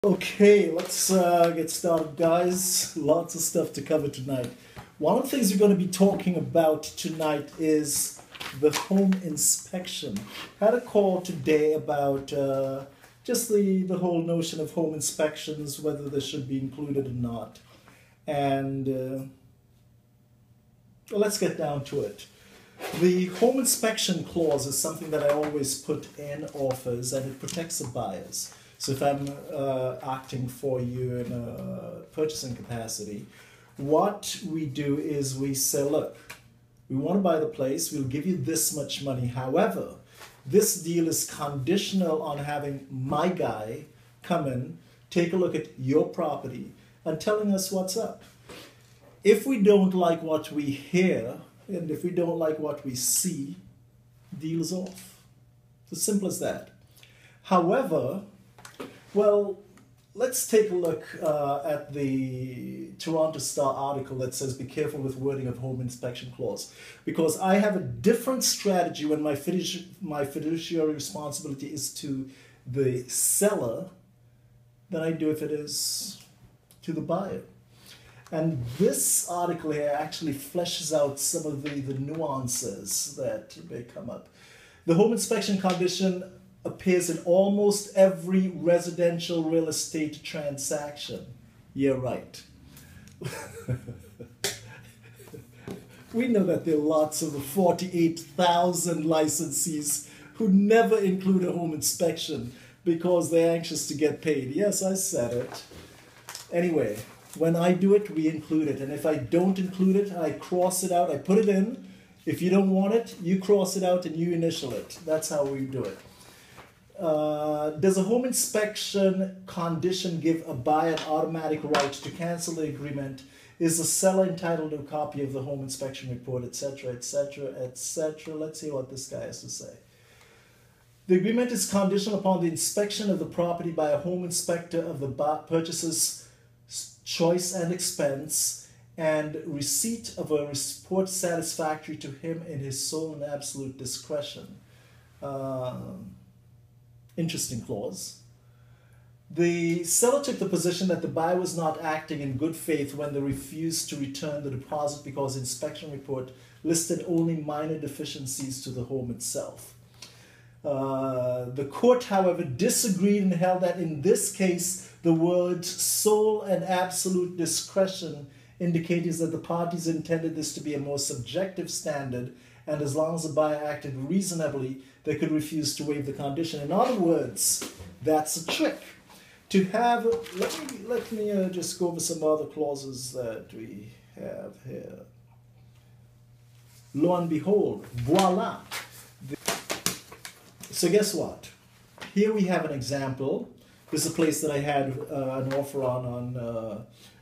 Okay, let's get started, guys. Lots of stuff to cover tonight. One of the things we're going to be talking about tonight is the home inspection. Had a call today about just the whole notion of home inspections, whether they should be included or not. And well, let's get down to it. The home inspection clause is something that I always put in offers, and it protects the buyers. So if I'm acting for you in a purchasing capacity, what we do is we say, look, we want to buy the place, we'll give you this much money. However, this deal is conditional on having my guy come in, take a look at your property, and telling us what's up. If we don't like what we hear, and if we don't like what we see, deal's off. It's as simple as that. However, well, let's take a look at the Toronto Star article that says be careful with wording of home inspection clause, because I have a different strategy when my fiduciary responsibility is to the seller than I do if it is to the buyer. And this article here actually fleshes out some of the nuances that may come up. The home inspection condition appears in almost every residential real estate transaction. Yeah, right. We know that there are lots of the 48,000 licensees who never include a home inspection because they're anxious to get paid. Yes, I said it. Anyway, when I do it, we include it. And if I don't include it, I cross it out, I put it in. If you don't want it, you cross it out and you initial it. That's how we do it. Does a home inspection condition give a buyer an automatic right to cancel the agreement? Is the seller entitled to a copy of the home inspection report, etc., etc., etc.? Let's see what this guy has to say. The agreement is conditional upon the inspection of the property by a home inspector of the purchaser's choice and expense, and receipt of a report satisfactory to him in his sole and absolute discretion. Interesting clause. The seller took the position that the buyer was not acting in good faith when they refused to return the deposit because the inspection report listed only minor deficiencies to the home itself. The court, however, disagreed and held that in this case, the words sole and absolute discretion indicated that the parties intended this to be a more subjective standard, and as long as the buyer acted reasonably, they could refuse to waive the condition. In other words, that's a trick. To have, let me just go over some other clauses that we have here. Lo and behold, voila. So guess what? Here we have an example. This is a place that I had an offer on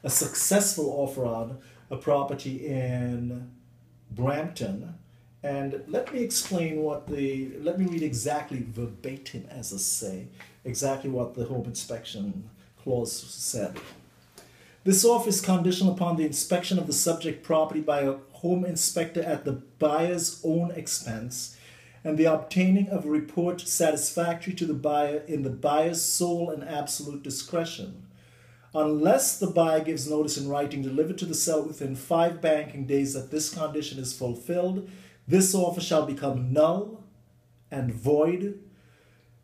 a successful offer on a property in Brampton. And let me explain let me read exactly verbatim, as I say, exactly what the home inspection clause said. This offer is conditional upon the inspection of the subject property by a home inspector at the buyer's own expense and the obtaining of a report satisfactory to the buyer in the buyer's sole and absolute discretion. Unless the buyer gives notice in writing delivered to the seller within 5 banking days that this condition is fulfilled, this offer shall become null and void,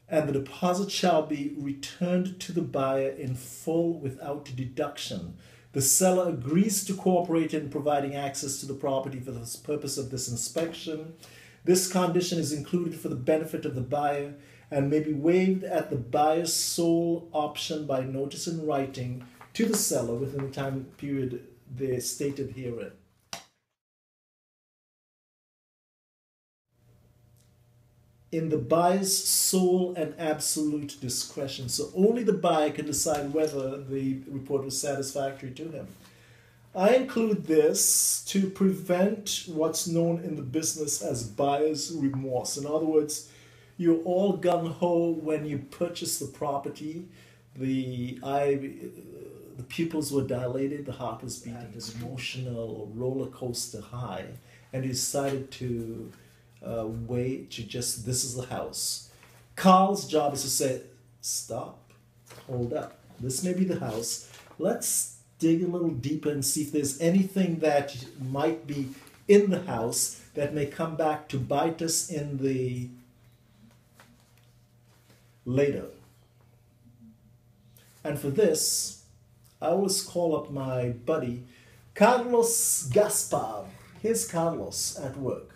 and the deposit shall be returned to the buyer in full without deduction. The seller agrees to cooperate in providing access to the property for the purpose of this inspection. This condition is included for the benefit of the buyer and may be waived at the buyer's sole option by notice in writing to the seller within the time period they stated herein. In the buyer's sole and absolute discretion. So only the buyer can decide whether the report was satisfactory to him. I include this to prevent what's known in the business as buyer's remorse. In other words, you're all gung-ho when you purchase the property. The pupils were dilated, the heart was beating, it was emotional roller coaster high, and you decided to wait to this is the house. Carl's job is to say, stop, hold up. This may be the house. Let's dig a little deeper and see if there's anything that might be in the house that may come back to bite us in the later. And for this, I always call up my buddy Carlos Gaspar. Here's Carlos at work.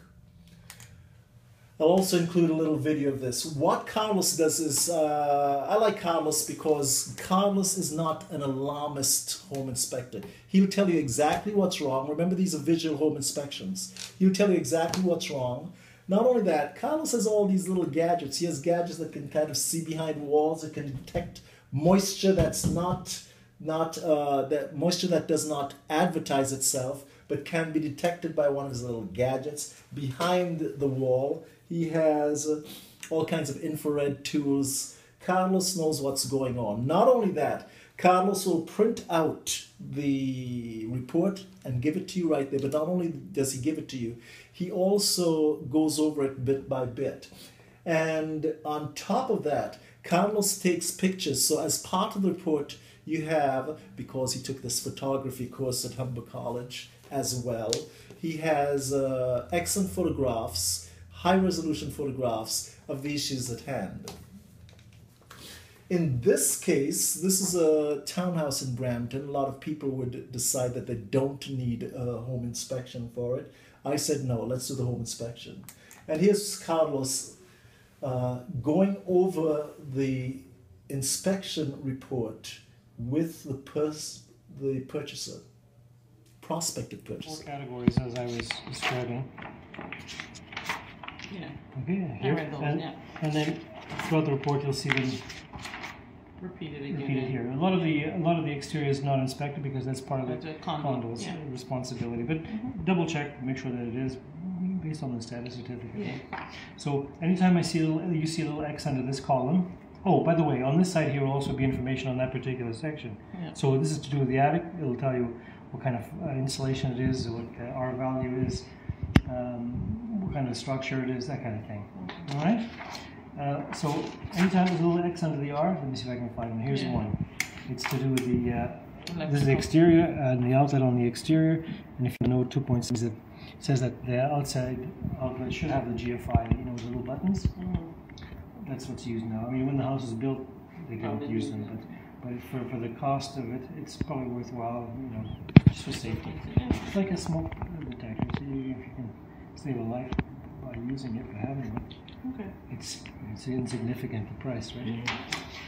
I'll also include a little video of this. What Carlos does is, I like Carlos because Carlos is not an alarmist home inspector. He'll tell you exactly what's wrong. Remember, these are visual home inspections. He'll tell you exactly what's wrong. Not only that, Carlos has all these little gadgets. He has gadgets that can kind of see behind walls. It can detect moisture that's that moisture that does not advertise itself, but can be detected by one of his little gadgets behind the wall. He has all kinds of infrared tools. Carlos knows what's going on. Not only that, Carlos will print out the report and give it to you right there. But not only does he give it to you, he also goes over it bit by bit. And on top of that, Carlos takes pictures. So as part of the report, you have, because he took this photography course at Humber College as well, he has excellent photographs, high-resolution photographs of the issues at hand. In this case, this is a townhouse in Brampton. A lot of people would decide that they don't need a home inspection for it. I said, no, let's do the home inspection. And here's Carlos going over the inspection report with the purchaser, prospective purchaser. 4 categories as I was describing. Yeah. Okay, I read those, yeah. And then throughout the report you'll see them Repeated again. repeated here. A lot of the exterior is not inspected because that's part of the condo's responsibility. But double check, make sure that it is based on the status certificate. Yeah. So anytime you see a little X under this column. Oh, by the way, on this side here will also be information on that particular section. Yeah. So this is to do with the attic. It'll tell you what kind of insulation it is, what R value is, what kind of structure it is, that kind of thing. All right. So anytime there's a little X under the R, let me see if I can find one. Here's one. It's to do with the this is the exterior and the outlet on the exterior. And if you know 2 points, it says that the outside outlet should have the GFI, you know, the little buttons. That's what's used now. I mean, when the house was built, they didn't use them, but for the cost of it, it's probably worthwhile, you know, just for safety. It's like a smoke detector, so if you can save a life by using it, by having it. Okay. It's insignificant, the price, right?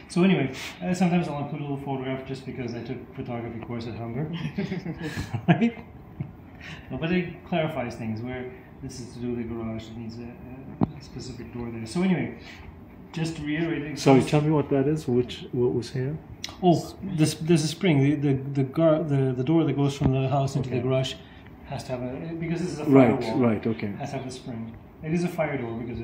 So anyway, sometimes I'll include a little photograph just because I took photography course at Humber, right? No, but it clarifies things where this is to do with the garage. It needs a specific door there. So anyway, just to reiterate. Sorry, tell me what that is. What was here? Oh, there's a spring. The door that goes from the house into the garage has to have a, because this is a firewall. Right. Okay. Has to have a spring. It is a fire door because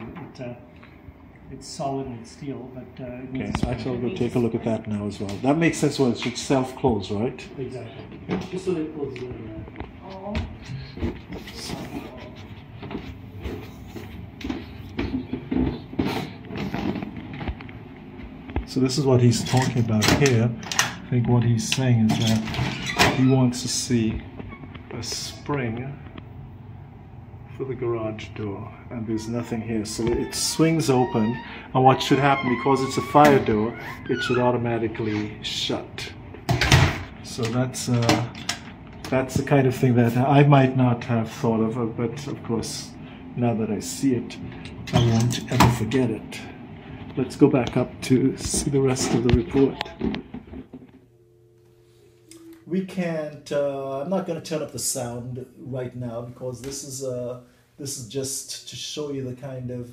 it's solid and it's steel, but it needs a spring. Actually, I'll go take a look at that now as well. That makes sense. Well, it should self-close, right? Exactly. Just so that it closes it. Oh. So this is what he's talking about here. I think what he's saying is that he wants to see a spring for the garage door, and there's nothing here. So it swings open, and what should happen, because it's a fire door, it should automatically shut. So that's the kind of thing that I might not have thought of, but of course, now that I see it, I won't ever forget it. Let's go back up to see the rest of the report. We can't. I'm not going to turn up the sound right now because this is just to show you the kind of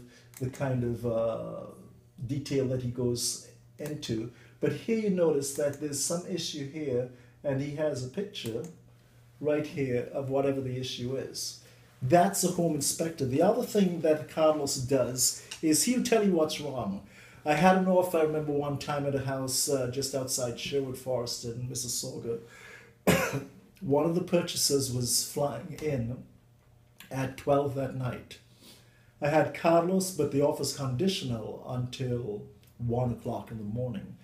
detail that he goes into. But here you notice that there's some issue here, and he has a picture right here of whatever the issue is. That's a home inspector. The other thing that Carlos does is he'll tell you what's wrong. I had an offer, I remember one time at a house just outside Sherwood Forest in Mississauga. One of the purchasers was flying in at 12 that night. I had Carlos, but the offer's conditional until 1 o'clock in the morning.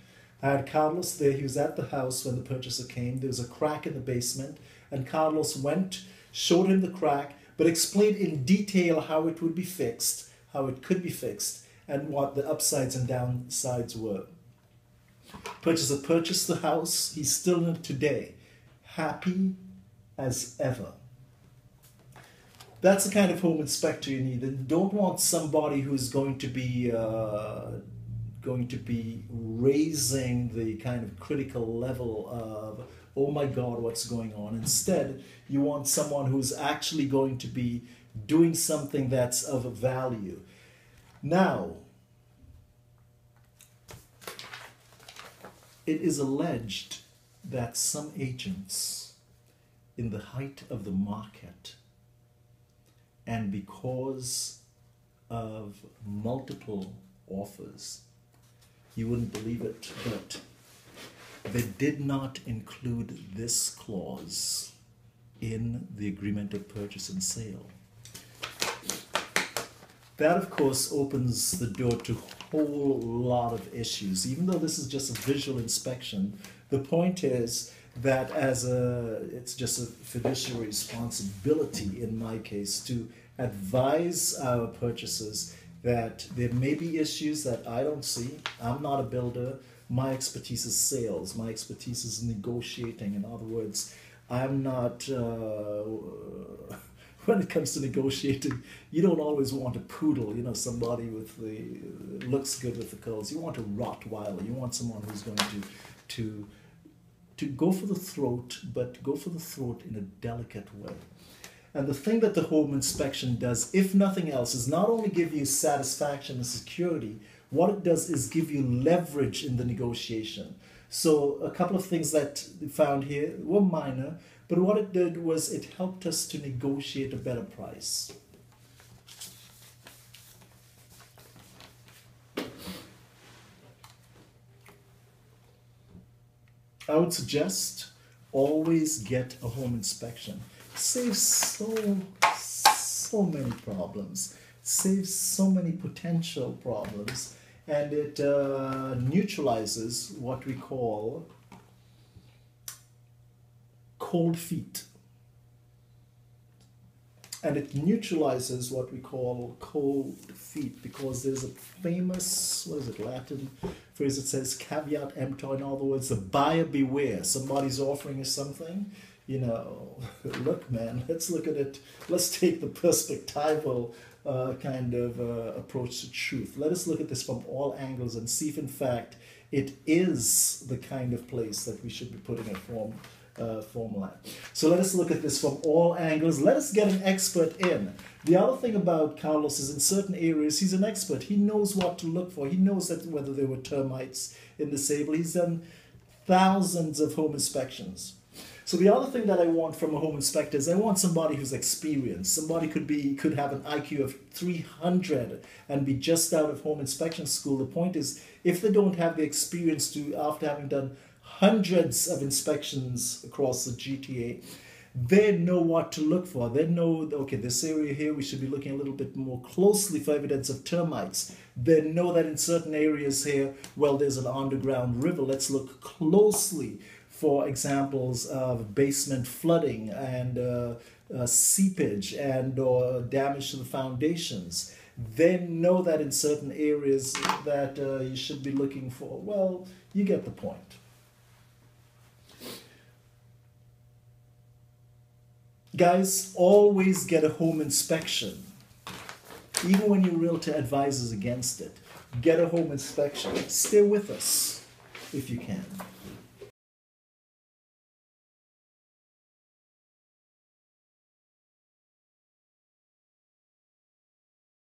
I had Carlos there. He was at the house when the purchaser came. There was a crack in the basement, and Carlos went, showed him the crack, but explained in detail how it would be fixed, how it could be fixed, and what the upsides and downsides were. Purchaser purchased the house. He's still in it today, happy as ever. That's the kind of home inspector you need. And don't want somebody who's going to be raising the kind of critical level of, oh my God, what's going on? Instead, you want someone who's actually going to be doing something that's of value. Now, it is alleged that some agents, in the height of the market, and because of multiple offers, you wouldn't believe it, but they did not include this clause in the agreement of purchase and sale. That, of course, opens the door to a whole lot of issues. Even though this is just a visual inspection, the point is that it's just a fiduciary responsibility, in my case, to advise our purchasers that there may be issues that I don't see. I'm not a builder. My expertise is sales. My expertise is negotiating. In other words, I'm not, when it comes to negotiating, you don't always want a poodle, somebody with looks good with the curls. You want a Rottweiler. You want someone who's going to go for the throat, but go for the throat in a delicate way. And the thing that the home inspection does, if nothing else, is not only give you satisfaction and security, what it does is give you leverage in the negotiation. So a couple of things that we found here were minor, but what it did was it helped us to negotiate a better price. I would suggest always get a home inspection. It saves so many problems. It saves so many potential problems, and it neutralizes what we call cold feet. And it neutralizes what we call cold feet, because there's a famous, Latin phrase that says caveat emptor. In other words, the buyer beware. Somebody's offering you something, look, man, let's look at it. Let's take the perspectival kind of approach to truth. Let us look at this from all angles and see if, in fact, it is the kind of place that we should be putting a formula. So let us look at this from all angles. Let us get an expert in. The other thing about Carlos is in certain areas, he's an expert. He knows what to look for. He knows that whether there were termites in the sable. He's done thousands of home inspections. So the other thing that I want from a home inspector is I want somebody who's experienced. Somebody could have an IQ of 300 and be just out of home inspection school. The point is, if they don't have the experience to, after having done hundreds of inspections across the GTA, they know what to look for. They know, okay, this area here, we should be looking a little bit more closely for evidence of termites. They know that in certain areas here, well, there's an underground river. Let's look closely for examples of basement flooding and seepage and or damage to the foundations. They know that in certain areas that you should be looking for. Well, you get the point. Guys, always get a home inspection. Even when your realtor advises against it, get a home inspection. Stay with us if you can.